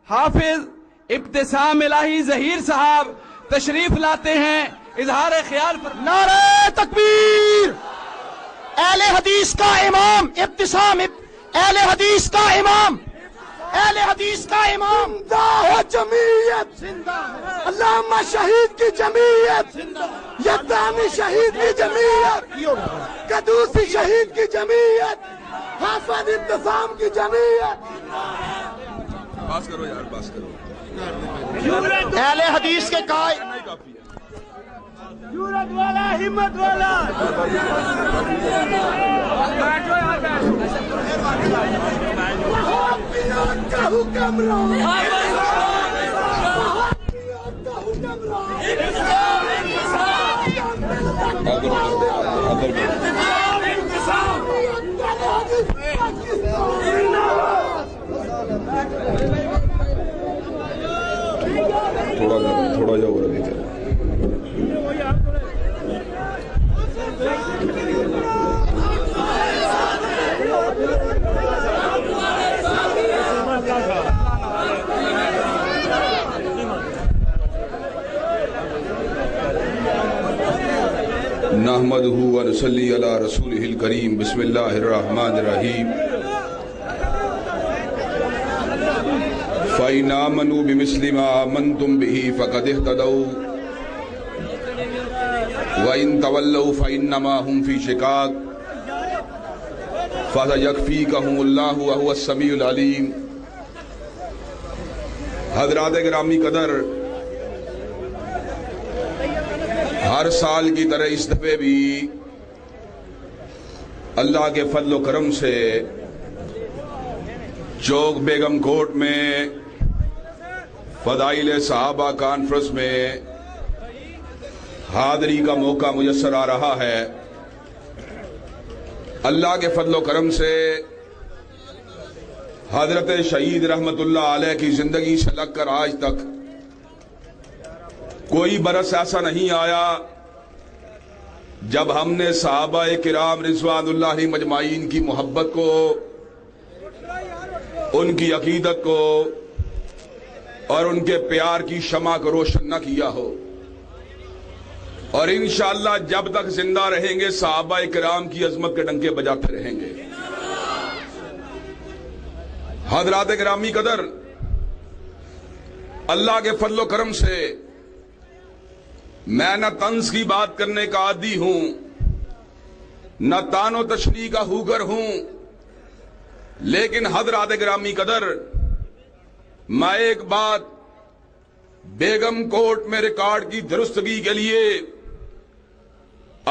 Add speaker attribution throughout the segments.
Speaker 1: حافظ ابتسام الہی ظہیر صاحب تشریف لاتے ہیں اظہار خیال پر.
Speaker 2: نعرہ تکبیر. اہل حدیث کا امام ابتسام، اہل حدیث کا امام، اہل حدیث کا امام. زندہ ہے جمعیت، علامہ شہید کی جمعیت، یدانی شہید کی جمعیت، قدوسی شہید کی جمعیت، حافظ ابتسام کی جمعیت.
Speaker 3: باس کرو یار، باس کرو.
Speaker 2: اہل حدیث کے قائد،
Speaker 1: جرأت والا، ہمت والا.
Speaker 2: کا حکمران،
Speaker 3: تھوڑا جا ہو رہا نحمدہ و نصلی علی رسولہ الکریم. بسم اللہ الرحمن الرحیم. فَإِنْ آمَنُوا بِمِثْلِ مَا آمَنْتُمْ بِهِ فَقَدِ اهْتَدَوْا وَإِنْ تَوَلَّوْا فَإِنَّمَا هُمْ فِي شِقَاقٍ فَسَيَكْفِيكَهُمُ اللَّهُ وَهُوَ السَّمِيعُ الْعَلِيمُ. حضرات گرامی قدر، ہر سال کی طرح اس دفعے بھی اللہ کے فضل و کرم سے چوک بیگم کوٹ میں فضائل صحابہ کانفرنس میں حاضری کا موقع میسر آ رہا ہے. اللہ کے فضل و کرم سے حضرت شہید رحمت اللہ علیہ کی زندگی سے لگ کر آج تک کوئی برس ایسا نہیں آیا جب ہم نے صحابہ کرام رضوان اللہ مجمعین کی محبت کو، ان کی عقیدت کو اور ان کے پیار کی شمع کو روشن نہ کیا ہو. اور انشاءاللہ جب تک زندہ رہیں گے صحابہ کرام کی عظمت کے ڈنکے بجاتے رہیں گے. حضرات گرامی قدر، اللہ کے فضل و کرم سے میں نہ طنز کی بات کرنے کا عادی ہوں، نہ تان و تشریح کا ہوگر ہوں، لیکن حضرات گرامی قدر، میں ایک بات بیگم کوٹ میں ریکارڈ کی درستگی کے لیے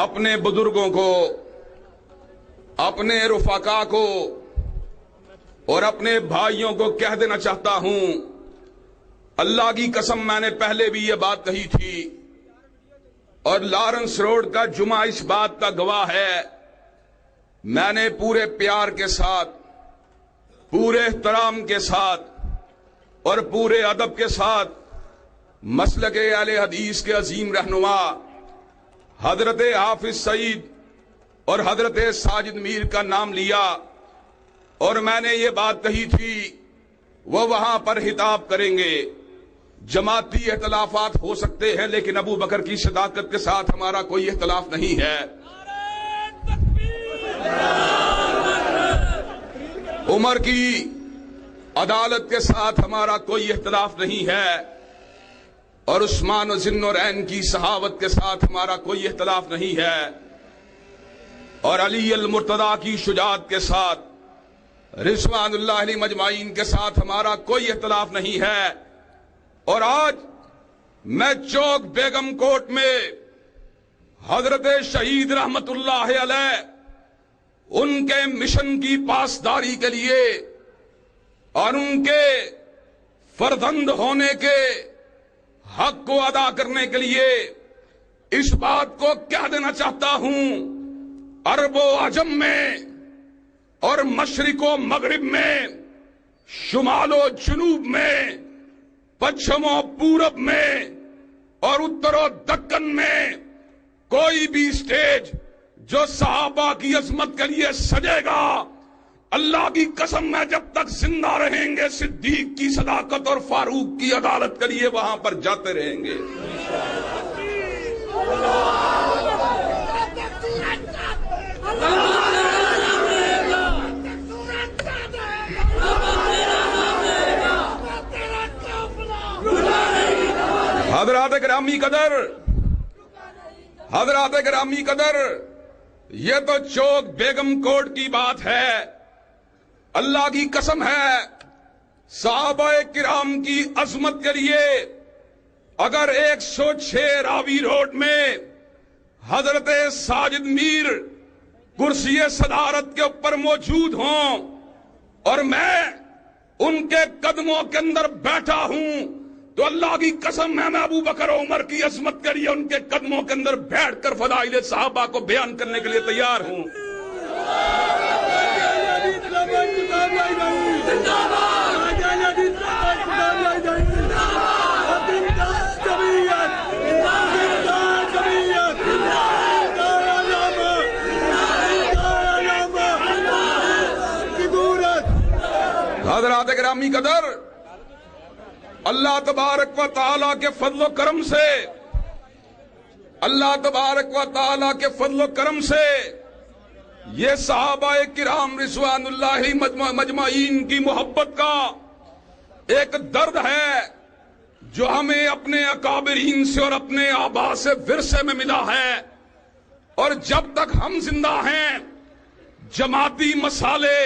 Speaker 3: اپنے بزرگوں کو، اپنے رفقا کو اور اپنے بھائیوں کو کہہ دینا چاہتا ہوں. اللہ کی قسم میں نے پہلے بھی یہ بات کہی تھی اور لارنس روڈ کا جمعہ اس بات کا گواہ ہے. میں نے پورے پیار کے ساتھ، پورے احترام کے ساتھ اور پورے ادب کے ساتھ مسلک اہل حدیث کے عظیم رہنما حضرت حافظ سعید اور حضرت ساجد میر کا نام لیا اور میں نے یہ بات کہی تھی وہ وہاں پر خطاب کریں گے. جماعتی اختلافات ہو سکتے ہیں لیکن ابو بکر کی صداقت کے ساتھ ہمارا کوئی اختلاف نہیں ہے. عمر کی عدالت کے ساتھ ہمارا کوئی اختلاف نہیں ہے اور عثمان و ذی النورین کی صحابت کے ساتھ ہمارا کوئی اختلاف نہیں ہے اور علی المرتضیٰ کی شجاعت کے ساتھ رضوان اللہ علیہ مجمعین کے ساتھ ہمارا کوئی اختلاف نہیں ہے. اور آج میں چوک بیگم کوٹ میں حضرت شہید رحمت اللہ علیہ ان کے مشن کی پاسداری کے لیے اور ان کے فرزند ہونے کے حق کو ادا کرنے کے لیے اس بات کو کہہ دینا چاہتا ہوں. عرب و عجم میں اور مشرق و مغرب میں، شمال و جنوب میں، پچھم و پورب میں اور اتر و دکن میں کوئی بھی سٹیج جو صحابہ کی عظمت کے لیے سجے گا اللہ کی قسم میں جب تک زندہ رہیں گے صدیق کی صداقت اور فاروق کی عدالت کے لیے وہاں پر جاتے رہیں گے. حضرات گرامی قدر یہ تو چوک بیگم کوٹ کی بات ہے. اللہ کی قسم ہے صحابہ کرام کی عظمت کے لیے اگر 106 راوی روڈ میں حضرت ساجد میر کرسی صدارت کے اوپر موجود ہوں اور میں ان کے قدموں کے اندر بیٹھا ہوں تو اللہ کی قسم ہے میں ابو بکر و عمر کی عظمت کے لیے ان کے قدموں کے اندر بیٹھ کر فضائل صحابہ کو بیان کرنے کے لیے تیار ہوں. حضرات گرامی قدر اللہ تبارک و تعالیٰ کے فضل و کرم سے یہ صحابہ کرام رضوان اللہ مجمعین کی محبت کا ایک درد ہے جو ہمیں اپنے اکابرین سے اور اپنے آبا سے ورثے میں ملا ہے. اور جب تک ہم زندہ ہیں جماعتی مسالے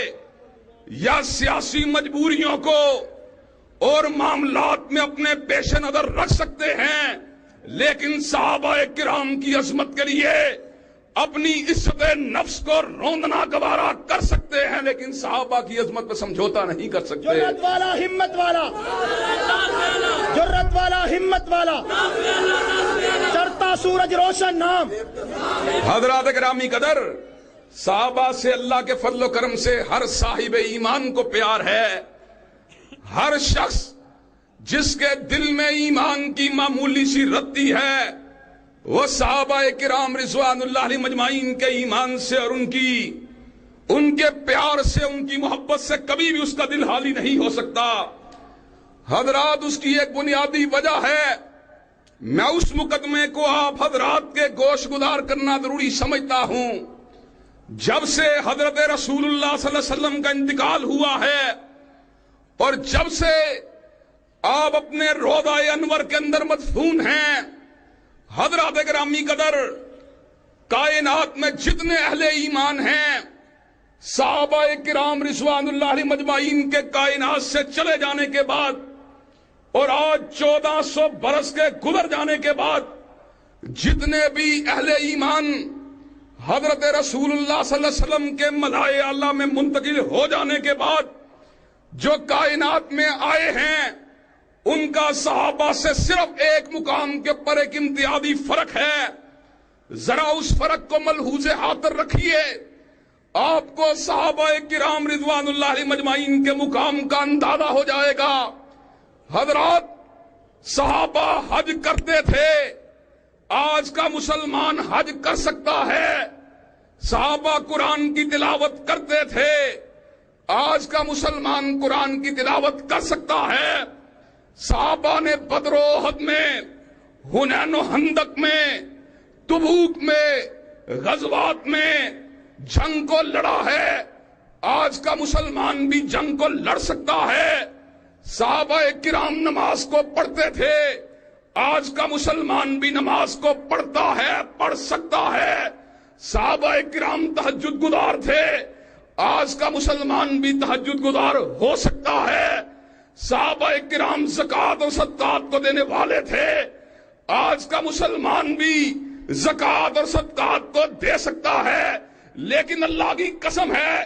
Speaker 3: یا سیاسی مجبوریوں کو اور معاملات میں اپنے پیش نظر رکھ سکتے ہیں لیکن صحابہ کرام کی عظمت کے لیے اپنی عزت نفس کو روندنا گوارا کر سکتے ہیں لیکن صحابہ کی عظمت پہ سمجھوتا نہیں کر سکتے.
Speaker 2: جرأت والا ہمت والا جرأت والا ہمت والا چڑھتا سورج روشن نام.
Speaker 3: حضرات گرامی قدر صحابہ سے اللہ کے فضل و کرم سے ہر صاحب ایمان کو پیار ہے. ہر شخص جس کے دل میں ایمان کی معمولی سی رتی ہے وہ صحابہ کرام رضوان اللہ علیہ مجمعین کے ایمان سے اور ان کے پیار سے ان کی محبت سے کبھی بھی اس کا دل خالی نہیں ہو سکتا. حضرات اس کی ایک بنیادی وجہ ہے میں اس مقدمے کو آپ حضرات کے گوش گزار کرنا ضروری سمجھتا ہوں. جب سے حضرت رسول اللہ صلی اللہ علیہ وسلم کا انتقال ہوا ہے اور جب سے آپ اپنے روضہ انور کے اندر مدفون ہیں حضرات گرامی قدر کائنات میں جتنے اہل ایمان ہیں صحابہ کرام رضوان اللہ علیہ مجمعین کے کائنات سے چلے جانے کے بعد اور آج 1400 برس کے گزر جانے کے بعد جتنے بھی اہل ایمان حضرت رسول اللہ صلی اللہ علیہ وسلم کے ملائے اعلیٰ میں منتقل ہو جانے کے بعد جو کائنات میں آئے ہیں ان کا صحابہ سے صرف ایک مقام کے اوپر ایک امتیازی فرق ہے. ذرا اس فرق کو ملحوظ خاطر رکھیے آپ کو صحابہ کرام رضوان اللہ علیہ مجمعین کے مقام کا اندازہ ہو جائے گا. حضرات صحابہ حج کرتے تھے آج کا مسلمان حج کر سکتا ہے. صحابہ قرآن کی تلاوت کرتے تھے آج کا مسلمان قرآن کی تلاوت کر سکتا ہے. صحابہ نے بدر و احد میں حنین و خندق میں تبوک میں غزوات میں جنگ کو لڑا ہے. آج کا مسلمان بھی جنگ کو لڑ سکتا ہے. صحابہ کرام نماز کو پڑھتے تھے آج کا مسلمان بھی نماز کو پڑھتا ہے پڑھ سکتا ہے. صحابہ کرام تہجد گزار تھے آج کا مسلمان بھی تہجد گزار ہو سکتا ہے. صحابہ کرام زکوٰۃ اور صدقات کو دینے والے تھے آج کا مسلمان بھی زکوٰۃ اور صدقات کو دے سکتا ہے. لیکن اللہ کی قسم ہے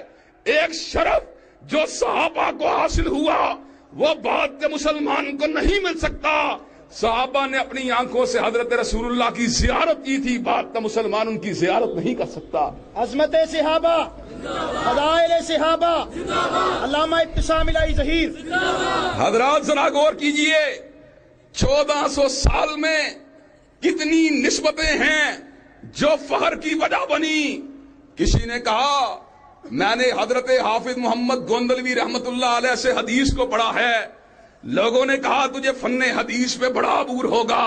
Speaker 3: ایک شرف جو صحابہ کو حاصل ہوا وہ بعد کے مسلمان کو نہیں مل سکتا. صحابہ نے اپنی آنکھوں سے حضرت رسول اللہ کی زیارت کی تھی بعد کا مسلمان ان کی زیارت نہیں کر سکتا.
Speaker 2: عظمت صحابہ فضائل صحابہ علامہ ابتسام الہی ظہیر.
Speaker 3: حضرات ذرا غور کیجئے 1400 سال میں کتنی نسبتیں ہیں جو فخر کی وجہ بنی. کسی نے کہا میں نے حضرت حافظ محمد گوندلوی رحمت اللہ علیہ سے حدیث کو پڑھا ہے. لوگوں نے کہا تجھے فن حدیث پہ بڑا عبور ہوگا.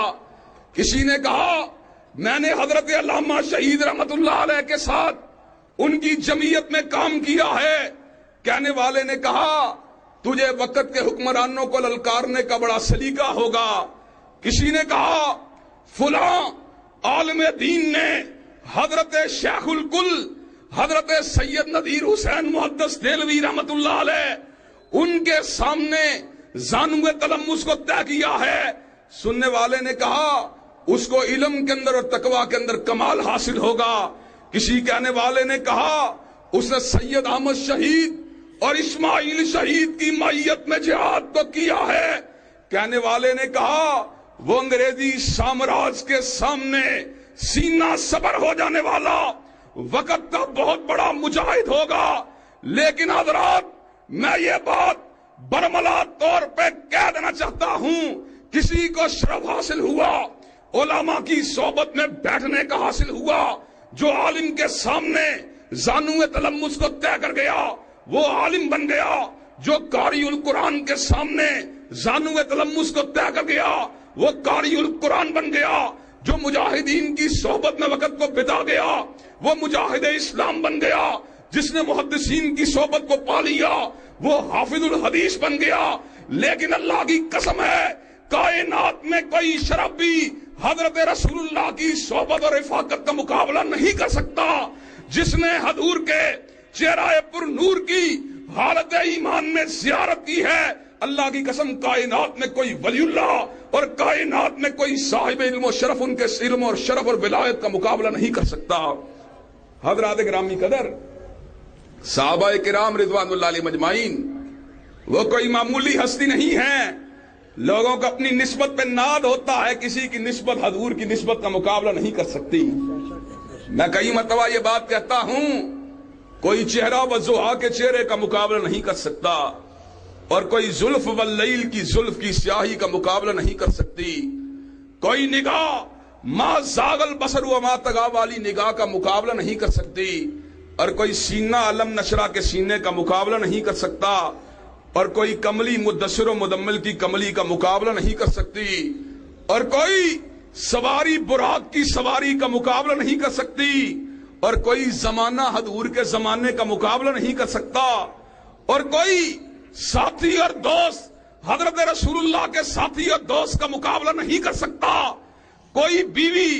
Speaker 3: کسی نے کہا میں نے حضرت علامہ شہید رحمت اللہ علیہ کے ساتھ ان کی جمعیت میں کام کیا ہے. کہنے والے نے کہا تجھے وقت کے حکمرانوں کو للکارنے کا بڑا سلیقہ ہوگا. کسی نے کہا فلاں عالم دین نے حضرت شیخ الکل حضرت سید نذیر حسین محدث دہلوی رحمت اللہ علیہ ان کے سامنے زانو تلمس کو طے کیا ہے. سننے والے نے کہا اس کو علم کے اندر اور تقوی کے اندر کمال حاصل ہوگا. کسی کہنے والے نے کہا اس نے سید احمد شہید اور اسماعیل شہید کی معیت میں جہاد تو کیا ہے. کہنے والے نے کہا وہ انگریزی سامراج کے سامنے سینہ صبر ہو جانے والا وقت کا بہت بڑا مجاہد ہوگا. لیکن حضرات میں یہ بات برملا طور پہ کہہ دینا چاہتا ہوں, کسی کو شرف حاصل ہوا علماء کی صحبت میں بیٹھنے کا حاصل ہوا, جو عالم کے سامنے زانو تلمس کو طے کر گیا وہ عالم بن گیا. جو قاری القرآن کے سامنے زانو تلمس کو طے کر گیا وہ قاری القرآن بن گیا. جو مجاہدین کی صحبت میں وقت کو بتا گیا وہ مجاہد اسلام بن گیا. جس نے محدثین کی صحبت کو پا لیا وہ حافظ الحدیث بن گیا. لیکن اللہ کی قسم ہے کائنات میں کوئی شرف بھی حضرت رسول اللہ کی صحبت اور رفاقت کا مقابلہ نہیں کر سکتا. جس نے حضور کے چہرہ پر نور کی حالت ایمان میں زیارت کی ہے, اللہ کی قسم کائنات میں کوئی ولی اللہ اور کائنات میں کوئی صاحب علم و شرف ان کے علم اور شرف اور ولایت کا مقابلہ نہیں کر سکتا. حضرات گرامی قدر, صحابہ کرام رضوان اللہ علیہ مجمعین وہ کوئی معمولی ہستی نہیں ہیں. لوگوں کو اپنی نسبت پہ ناد ہوتا ہے, کسی کی نسبت حضور کی نسبت کا مقابلہ نہیں کر سکتی. میں کئی مرتبہ یہ بات کہتا ہوں, کوئی چہرہ وضحا کے چہرے کا مقابلہ نہیں کر سکتا اور کوئی زلف واللیل کی زلف کی سیاہی کا مقابلہ نہیں کر سکتی. کوئی نگاہ ما زاغ البصر وما طغى والی نگاہ کا مقابلہ نہیں کر سکتی, اور کوئی سینہ علم نشرہ کے سینے کا مقابلہ نہیں کر سکتا, اور کوئی کملی مدثر و مدمل کی کملی کا مقابلہ نہیں کر سکتی, اور کوئی سواری براق کی سواری کا مقابلہ نہیں کر سکتی, اور کوئی زمانہ حضور کے زمانے کا مقابلہ نہیں کر سکتا, اور کوئی ساتھی اور دوست حضرت رسول اللہ کے ساتھی اور دوست کا مقابلہ نہیں کر سکتا. کوئی بیوی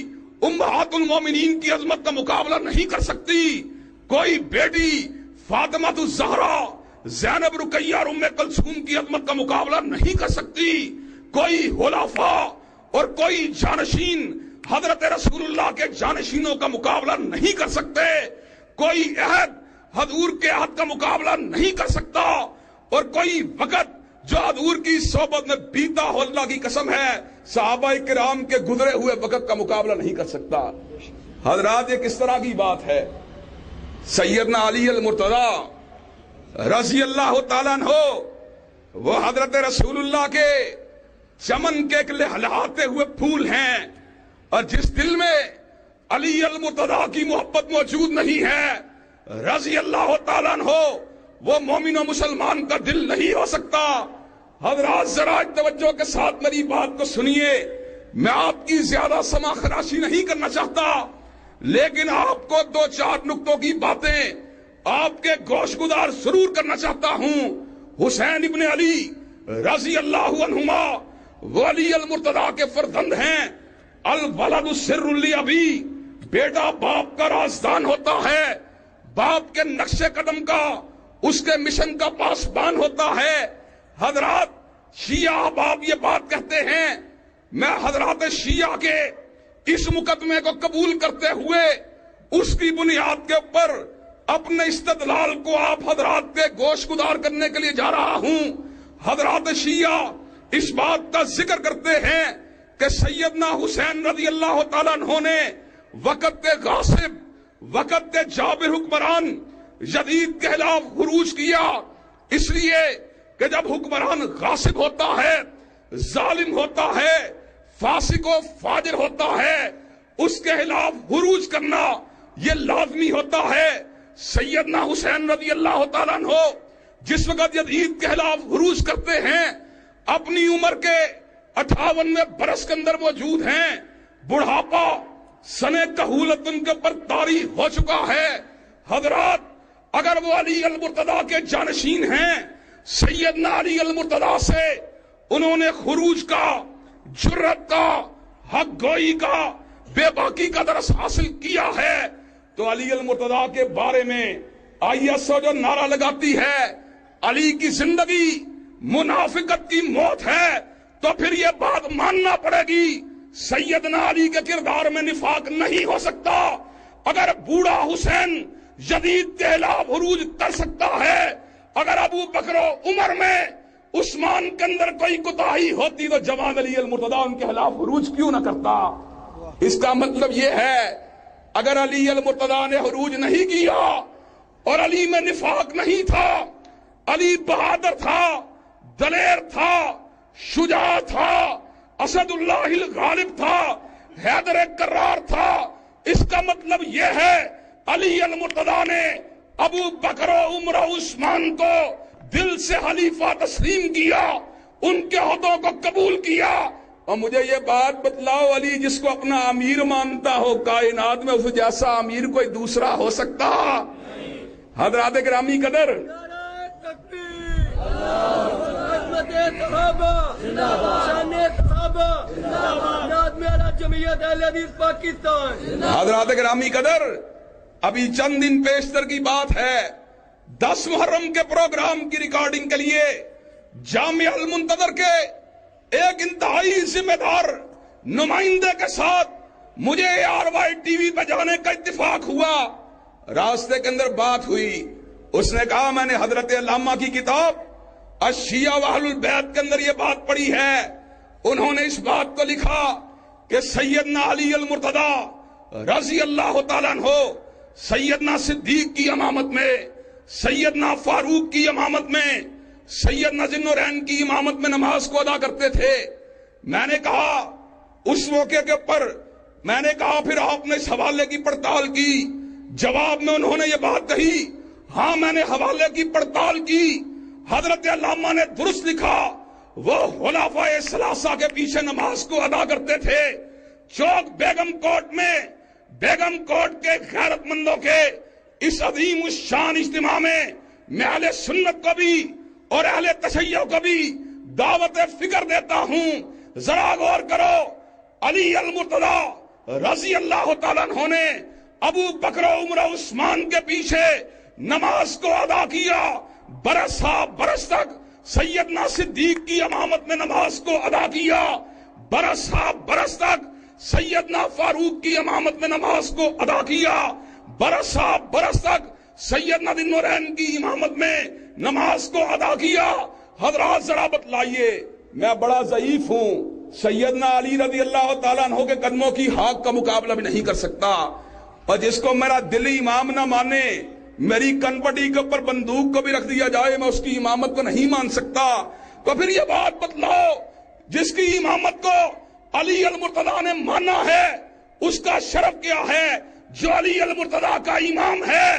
Speaker 3: امہات المومنین کی عظمت کا مقابلہ نہیں کر سکتی. کوئی بیٹی فاطمہ الزہرا زینب رقیہ اور ام کلثوم کی عظمت کا مقابلہ نہیں کر سکتی. کوئی خلفاء اور کوئی جانشین حضرت رسول اللہ کے جانشینوں کا مقابلہ نہیں کر سکتے. کوئی عہد حضور کے عہد کا مقابلہ نہیں کر سکتا, اور کوئی وقت جو حضور کی صحبت میں بیتا ہو, اللہ کی قسم ہے صحابہ کرام کے گزرے ہوئے وقت کا مقابلہ نہیں کر سکتا. حضرات یہ کس طرح کی بات ہے؟ سیدنا علی المرتضی رضی اللہ تعالیٰ عنہ وہ حضرت رسول اللہ کے چمن کے لہلاتے ہوئے پھول ہیں, اور جس دل میں علی المرتضی کی محبت موجود نہیں ہے رضی اللہ تعالیٰ عنہ وہ مومن و مسلمان کا دل نہیں ہو سکتا. حضرات ذرا توجہ کے ساتھ میری بات کو سنیے. میں آپ کی زیادہ سما خراشی نہیں کرنا چاہتا, لیکن آپ کو دو چار نقطوں کی باتیں آپ کے گوش گدار ضرور کرنا چاہتا ہوں. حسین ابن علی رضی اللہ عنہما وہ علی المرتضی کے فرزند ہیں. الولد سر لابی, بیٹا باپ کا رازدان ہوتا ہے, باپ کے نقش قدم کا اس کے مشن کا پاسبان ہوتا ہے. حضرات شیعہ احباب یہ بات کہتے ہیں, میں حضرات شیعہ کے اس مقدمے کو قبول کرتے ہوئے اس کی بنیاد کے اوپر اپنے استدلال کو آپ حضرات کے گوش گدار کرنے کے لیے جا رہا ہوں. حضرات شیعہ اس بات کا ذکر کرتے ہیں کہ سیدنا حسین رضی اللہ تعالیٰ عنہ نے وقت کے غاصب, وقت کے جابر حکمران یزید کے خلاف خروج کیا, اس لیے کہ جب حکمران غاصب ہوتا ہے, ظالم ہوتا ہے, فاسق و فاجر ہوتا ہے, اس کے خلاف خروج کرنا یہ لازمی ہوتا ہے. سیدنا حسین رضی اللہ تعالیٰ عنہ جس وقت یزید کے خلاف خروج کرتے ہیں، اپنی عمر کے 58ویں برس کے اندر موجود ہیں، بڑھاپا سنے کہولت ان کے پر طاری ہو چکا ہے۔ حضرات، اگر وہ علی المرتضیٰ کے جانشین ہیں، سیدنا علی المرتضیٰ سے انہوں نے خروج کا، جرأت کا، حق گوئی کا، بے باکی کا درس حاصل کیا ہے، تو علی المرتضیٰ کے بارے میں ISO جو نعرہ لگاتی ہے علی کی زندگی منافقت کی موت ہے، تو پھر یہ بات ماننا پڑے گی سیدنا علی کے کردار میں نفاق نہیں ہو سکتا۔ اگر بوڑھا حسین یزید کے خلاف عروج کر سکتا ہے، اگر ابو بکر و عمر میں عثمان کے اندر کوئی کوتاہی ہوتی تو جوان علی المرتضیٰ ان کے خلاف عروج کیوں نہ کرتا؟ اس کا مطلب یہ ہے اگر علی المرتضیٰ نے عروج نہیں کیا اور علی میں نفاق نہیں تھا، علی بہادر تھا، دلیر تھا، شجاع تھا، اسد اللہ الغالب تھا، حیدر کرار تھا، اس کا مطلب یہ ہے علی المرتضیٰ نے ابو بکر و عمر و عثمان کو دل سے خلیفہ تسلیم کیا، ان کے عہدوں کو قبول کیا۔ اور مجھے یہ بات بتلاؤ، علی جس کو اپنا امیر مانتا ہو کائنات میں، اس جیسا امیر کوئی دوسرا ہو سکتا؟ حضرات گرامی قدر، حضرات گرامی قدر، ابھی چند دن پیشتر کی بات ہے، 10 محرم کے پروگرام کی ریکارڈنگ کے لیے جامعہ المنتظر کے ایک انتہائی ذمہ دار نمائندے کے ساتھ مجھے RY-TV پہ جانے کا اتفاق ہوا۔ راستے کے اندر بات ہوئی، اس نے کہا میں نے حضرت علامہ کی کتاب الشیعہ و اہل البیت کے اندر یہ بات پڑھی ہے، انہوں نے اس بات کو لکھا کہ سیدنا علی المرتضیٰ رضی اللہ تعالیٰ عنہ سیدنا صدیق کی امامت میں، سیدنا فاروق کی امامت میں، سیدنا ذی النورین کی امامت میں نماز کو ادا کرتے تھے۔ میں نے کہا اس موقع کے اوپر، میں نے کہا پھر آپ نے اس حوالے کی پڑتال کی؟ جواب میں انہوں نے یہ بات کہی، ہاں میں نے حوالے کی پڑتال کی، حضرت علامہ نے درست لکھا، وہ خلفائے ثلاثہ کے پیچھے نماز کو ادا کرتے تھے۔ چوک بیگم کوٹ میں، بیگم کوٹ کے غیرت مندوں کے اس عظیم الشان اجتماع میں میں اہل سنت کو بھی اور اہل تشیع کو بھی دعوت فکر دیتا ہوں، ذرا غور کرو، علی المرتضیٰ رضی اللہ تعالیٰ عنہ نے ابو بکر و عمر و عثمان کے پیچھے نماز کو ادا کیا، برس ہا برس تک سیدنا صدیق کی امامت میں نماز کو ادا کیا، برس ہا برس تک سیدنا فاروق کی امامت میں نماز کو ادا کیا، برس ہا برس تک سیدنا ذی النورین کی امامت میں نماز کو ادا کیا۔ حضرات ذرا بتلائیے، میں بڑا ضعیف ہوں، سیدنا علی رضی اللہ تعالیٰ عنہ کے قدموں کی ہاک کا مقابلہ بھی نہیں کر سکتا، اور جس کو میرا دلی امام نہ مانے، میری کنپٹی کے اوپر بندوق کو بھی رکھ دیا جائے، میں اس کی امامت کو نہیں مان سکتا۔ تو پھر یہ بات بتلاؤ، جس کی امامت کو علی المرتضیٰ نے مانا ہے، اس کا شرف کیا ہے؟ جو علی المرتضیٰ کا امام ہے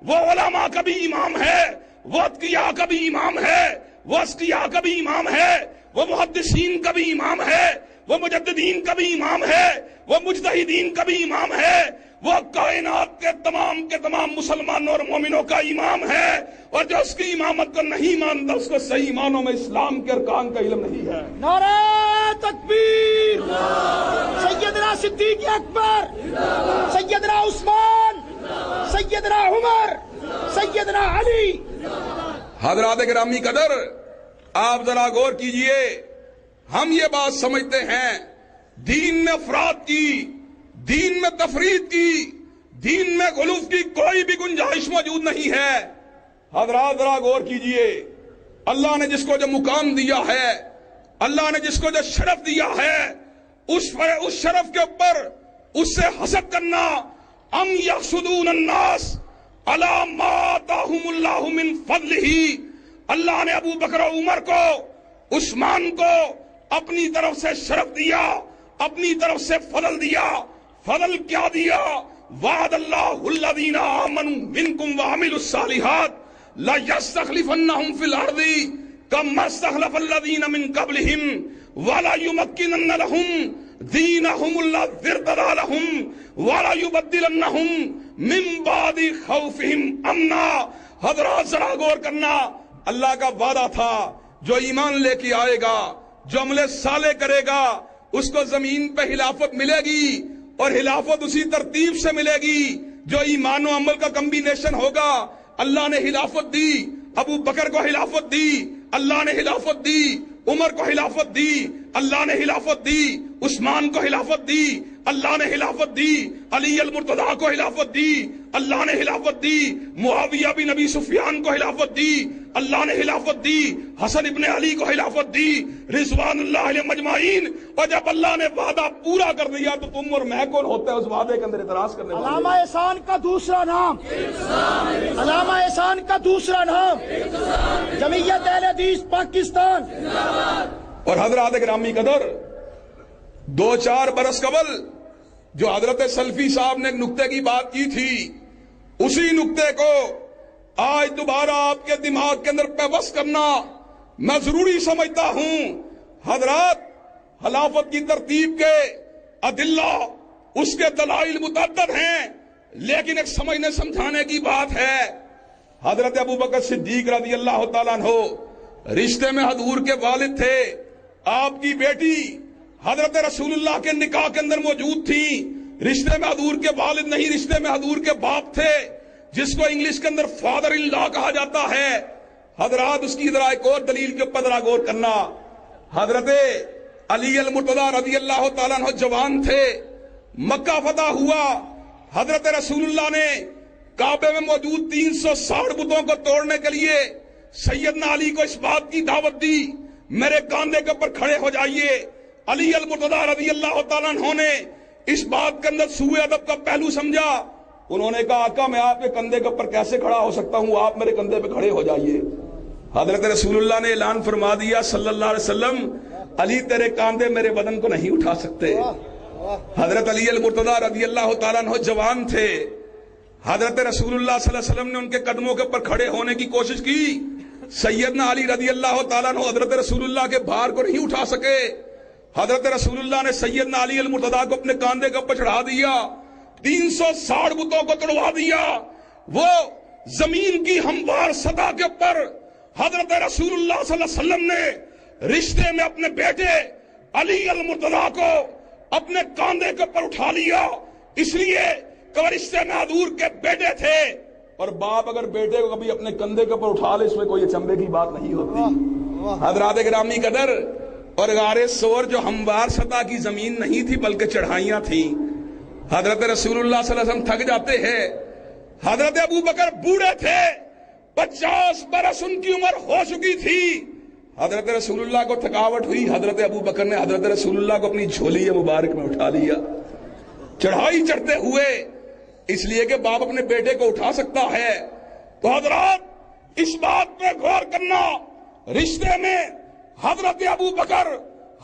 Speaker 3: وہ علماء کا بھی امام ہے، وہ اتقیاء کا بھی امام ہے، وہ اصقیاء کا بھی امام ہے، وہ محدثین کا بھی امام ہے، وہ مجددین کا بھی امام ہے، وہ مجتہدین کا بھی امام ہے، وہ کائنات کے تمام مسلمانوں اور مومنوں کا امام ہے، اور جو اس کی امامت کو نہیں مانتا اس کو صحیح معنوں میں اسلام کے ارکان کا علم نہیں ہے۔
Speaker 2: نعرہ تکبیر، سیدنا صدیق اکبر، سیدنا عثمان، سیدنا عمر، سیدنا علی۔
Speaker 3: حضرات گرامی قدر، آپ ذرا غور کیجئے، ہم یہ بات سمجھتے ہیں دین میں افراد کی، دین میں تفرید کی، دین میں غلوف کی کوئی بھی گنجائش موجود نہیں ہے۔ حضرات ذرا غور کیجئے، اللہ نے جس کو جو مقام دیا ہے، اللہ نے جس کو جو شرف دیا ہے، اس شرف کے اوپر اس سے حسد کرنا، ام یحسدون الناس علی ما آتاہم اللہ من فضلہ، اللہ نے ابو بکر و عمر کو، عثمان کو اپنی طرف سے شرف دیا، اپنی طرف سے فضل دیا۔ فضل کیا دیا؟ وعد اللہ الذین آمنوا منکم وعملوا الصالحات لا یستخلفنہم فی الارض کما استخلف الذین من قبلہم ولا یمکنن لہم دینہم الذی ارتضی لہم ولا یبدلنہم من بعد خوفہم امنا. حضرات ذرا غور کرنا، اللہ کا وعدہ تھا جو ایمان لے کے آئے گا، جو عمل صالح کرے گا، اس کو زمین پہ خلافت ملے گی، اور خلافت اسی ترتیب سے ملے گی جو ایمان و عمل کا کمبینیشن ہوگا. اللہ نے خلافت دی، ابو بکر کو خلافت دی، اللہ نے خلافت دی، عمر کو خلافت دی، اللہ نے خلافت دی، عثمان کو خلافت دی، اللہ نے خلافت دی، علی المرتضیٰ کو خلافت دی، اللہ نے خلافت دی، معاویہ بن ابی سفیان کو خلافت دی، اللہ نے خلافت دی، حسن ابن علی کو خلافت دی، رضوان اللہ علیہ مجمعین. اور جب اللہ نے وعدہ پورا کر دیا تو تم اور میں کون ہوتا ہے اس وعدے کے اندر اعتراض کرنے والے؟
Speaker 2: علامہ احسان کا دوسرا نام، علامہ احسان کا دوسرا نام جمعیت اہل حدیث پاکستان.
Speaker 3: اور حضرات گرامی قدر، 2-4 برس قبل جو حضرت سلفی صاحب نے ایک نقطے کی بات کی تھی، اسی نقطے کو آج دوبارہ آپ کے دماغ کے اندر پیوست کرنا میں ضروری سمجھتا ہوں. حضرات، خلافت کی ترتیب کے ادلہ، اس کے دلائل متعدد ہیں، لیکن ایک سمجھنے سمجھانے کی بات ہے. حضرت ابوبکر صدیق رضی اللہ تعالیٰ عنہ رشتے میں حضور کے والد تھے. آپ کی بیٹی حضرت رسول اللہ کے نکاح کے اندر موجود تھی. رشتے میں حضور کے والد نہیں، رشتے میں حضور کے باپ تھے، جس کو انگلش کے اندر فادر ان لا کہا جاتا ہے. حضرات، اس کی ذرا ایک اور دلیل کے اوپر ذرا غور کرنا. حضرت علی المرتضیٰ رضی اللہ تعالیٰ عنہ جوان تھے، مکہ فتح ہوا، حضرت رسول اللہ نے کعبے میں موجود 360 بتوں کو توڑنے کے لیے سیدنا علی کو اس بات کی دعوت دی، میرے کاندھے کے اوپر کھڑے ہو جائیے. علی المرتضیٰ رضی اللہ تعالیٰ عنہ نے اس بات کے اندر سوء ادب کا پہلو سمجھا. انہوں نے کہا آقا، میں آپ کے کندھے کے اوپر کیسے کھڑا ہو سکتا ہوں، آپ میرے کندھے پہ کھڑے ہو جائیے. حضرت رسول اللہ نے اعلان فرما دیا صلی اللہ علیہ وسلم، علی تیرے کاندھے میرے بدن کو نہیں اٹھا سکتے. حضرت علی المرتضیٰ رضی اللہ تعالیٰ عنہ جوان تھے. حضرت رسول اللہ صلی اللہ علیہ وسلم نے ان کے قدموں کے اوپر کھڑے ہونے کی کوشش کی. سیدنا علی رضی اللہ تعالیٰ عنہ حضرت رسول اللہ کے بھار کو نہیں اٹھا سکے. حضرت رسول اللہ نے سیدنا علی المرتضیٰ کو اپنے کاندھے کے اوپر چڑھا دیا، 360 بتوں کو توڑوا دیا. وہ زمین کی ہموار سطح کے اوپر حضرت رسول اللہ صلی اللہ علیہ وسلم نے رشتے میں اپنے بیٹے علی المرتضیٰ کو اپنے کاندھے کے اوپر اٹھا لیا، اس لیے کہ رشتے میں حضور کے بیٹے تھے. اور باپ اگر بیٹے کو کبھی اپنے کندھے کے اوپر اٹھا لے، اس میں کوئی اچنبے کی بات نہیں ہوتی. حضرات گرامی قدر، اور غار ثور جو ہموار سطح کی زمین نہیں تھی بلکہ چڑھائیاں تھیں. حضرت رسول اللہ صلی اللہ علیہ وسلم تھک جاتے ہیں. حضرت ابو بکر بوڑھے تھے، 50 برس ان کی عمر ہو چکی تھی. حضرت رسول اللہ کو تھکاوٹ ہوئی، حضرت ابو بکر نے حضرت رسول اللہ کو اپنی جھولی مبارک میں اٹھا لیا. چڑھائی چڑھتے ہوئے، اس لیے کہ باپ اپنے بیٹے کو اٹھا سکتا ہے. تو حضرات، اس بات پہ غور کرنا، رشتے میں حضرت ابو بکر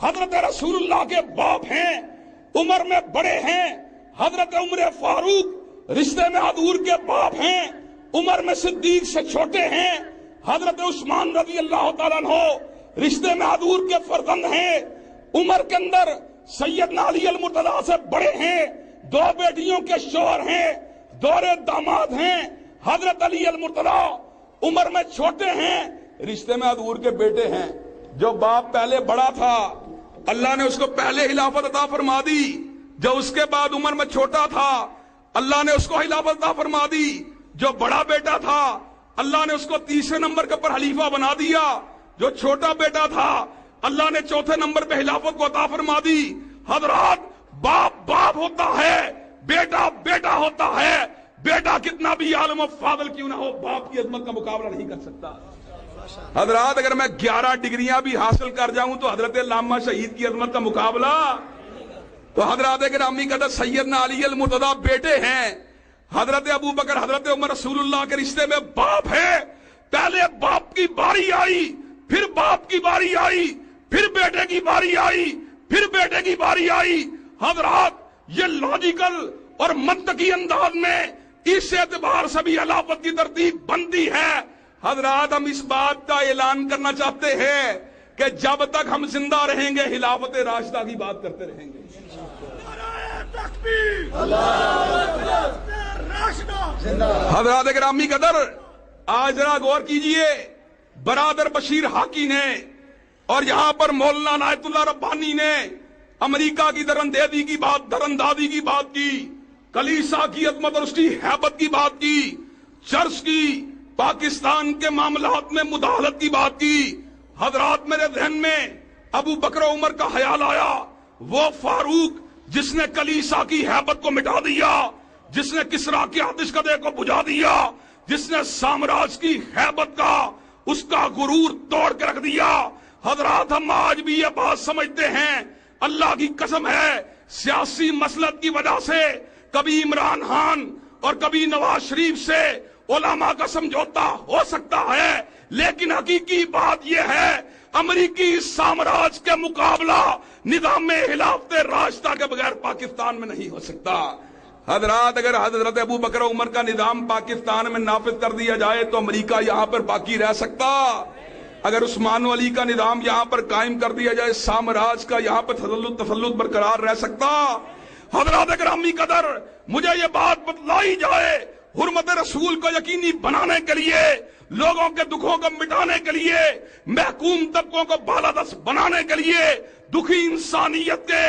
Speaker 3: حضرت رسول اللہ کے باپ ہیں، عمر میں بڑے ہیں. حضرت عمر فاروق رشتے میں حضور کے باپ ہیں، عمر میں صدیق سے چھوٹے ہیں. حضرت عثمان رضی اللہ تعالیٰ عنہ رشتے میں حضور کے فرزند ہیں، عمر کے اندر سیدنا علی المرتضیٰ سے بڑے ہیں، 2 بیٹیوں کے شوہر ہیں، دورے داماد ہیں. حضرت علی المرتضیٰ عمر میں چھوٹے ہیں، رشتے میں حضور کے بیٹے ہیں. جو باپ پہلے بڑا تھا، اللہ نے اس کو پہلے خلافت عطا فرما دی. جو اس کے بعد عمر میں چھوٹا تھا، اللہ نے اس کو خلافت عطا فرما دی. جو بڑا بیٹا تھا، اللہ نے اس کو 3 نمبر کے پر خلیفہ بنا دیا. جو چھوٹا بیٹا تھا، اللہ نے 4 نمبر پہ خلافت کو عطا فرما دی. حضرات، باپ باپ ہوتا ہے، بیٹا بیٹا ہوتا ہے. بیٹا کتنا بھی عالم و فاضل کیوں نہ ہو، باپ کی عظمت کا مقابلہ نہیں کر سکتا. حضرات، اگر میں 11 ڈگریاں بھی حاصل کر جاؤں تو حضرت علامہ شہید کی عظمت کا مقابلہ. تو حضرات گرامی قدر، سیدنا علی المرتضیٰ بیٹے ہیں، حضرت ابو بکر حضرت عمر رسول اللہ کے رشتے میں باپ ہے. پہلے باپ کی باری آئی، پھر باپ کی باری آئی، پھر بیٹے کی باری آئی، پھر بیٹے کی باری آئی. حضرات، یہ لاجیکل اور منطقی انداز میں اس اعتبار سے بھی خلافت کی ترتیب بنتی ہے۔ حضرات ہم اس بات کا اعلان کرنا چاہتے ہیں کہ جب تک ہم زندہ رہیں گے خلافت راشدہ کی بات کرتے رہیں گے۔ حضرات گرامی قدر، آج ذرا غور کیجئے، برادر بشیر حاکی نے اور یہاں پر مولانا عنایت اللہ ربانی نے امریکہ کی درندازی کی بات کی، کلیسا کی عظمت اور اس کی ہیبت کی بات کی، چرچ کی، پاکستان کے معاملات میں مداخلت کی بات کی۔ حضرات میرے ذہن میں ابو بکر و عمر کا خیال آیا، وہ فاروق جس نے کلیسا کی ہیبت کو مٹا دیا، جس نے کسرا کے آتش کدے کو بجھا دیا، جس نے سامراج کی ہیبت کا اس کا غرور توڑ کے رکھ دیا۔ حضرات ہم آج بھی یہ بات سمجھتے ہیں، اللہ کی قسم ہے، سیاسی مسلط کی وجہ سے کبھی عمران خان اور کبھی نواز شریف سے علماء کا سمجھوتا ہو سکتا ہے، لیکن حقیقی بات یہ ہے امریکی سامراج کے مقابلہ نظام خلافت راشدہ کے بغیر پاکستان میں نہیں ہو سکتا۔ حضرات اگر حضرت ابو بکر و عمر کا نظام پاکستان میں نافذ کر دیا جائے تو امریکہ یہاں پر باقی رہ سکتا؟ اگر عثمان و علی کا نظام یہاں پر قائم کر دیا جائے سامراج کا یہاں پر تسلط برقرار رہ سکتا؟ حضرات گرامی قدر، مجھے یہ بات بتلائی جائے، حرمت رسول کو یقینی بنانے کے لیے، لوگوں کے دکھوں کو مٹانے کے لیے، محکوم طبقوں کو بالادست بنانے کے لیے، دکھی انسانیت کے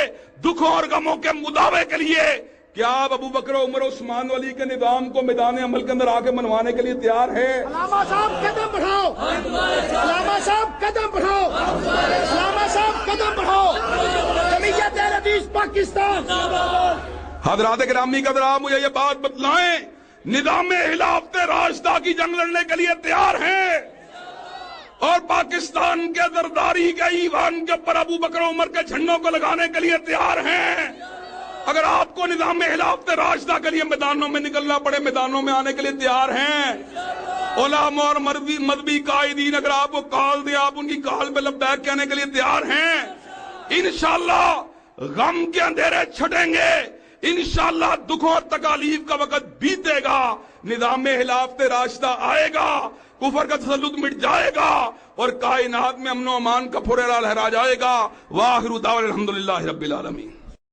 Speaker 3: دکھوں اور غموں کے مداوے کے لیے، کیا آپ ابو بکر و عمر عثمان و علی کے نظام کو میدان عمل کے اندر آ کے منوانے کے لیے تیار ہیں؟
Speaker 2: علامہ صاحب قدم بڑھاؤ، علامہ صاحب قدم بڑھاؤ، علامہ صاحب قدم بڑھاؤ، جمعیت اہل حدیث پاکستان۔
Speaker 3: حضرات گرامی قدر، آپ مجھے یہ بات بتلائیں، نظام خلافت راشدہ کی جنگ لڑنے کے لیے تیار ہیں اور پاکستان کے زرداری کے ایوان کے اوپر ابو بکر و عمر کے جھنڈوں کو لگانے کے لیے تیار ہیں؟ اگر آپ کو نظام خلافت راشدہ کے لیے میدانوں میں نکلنا پڑے، میدانوں میں آنے کے لیے تیار ہیں؟ علماء اور مذہبی قائدین اگر آپ کو کال دے، آپ ان کی کال پہ لبیک کہنے کے لیے تیار ہیں؟ انشاءاللہ غم کے اندھیرے چھٹیں گے، انشاءاللہ دکھوں اور تکالیف کا وقت بیتے گا، نظام خلافت راشدہ آئے گا، کفر کا تسلط مٹ جائے گا اور کائنات میں امن و امان کا پھرا لہرا جائے گا۔ وآخر دعوانا الحمدللہ رب العالمین۔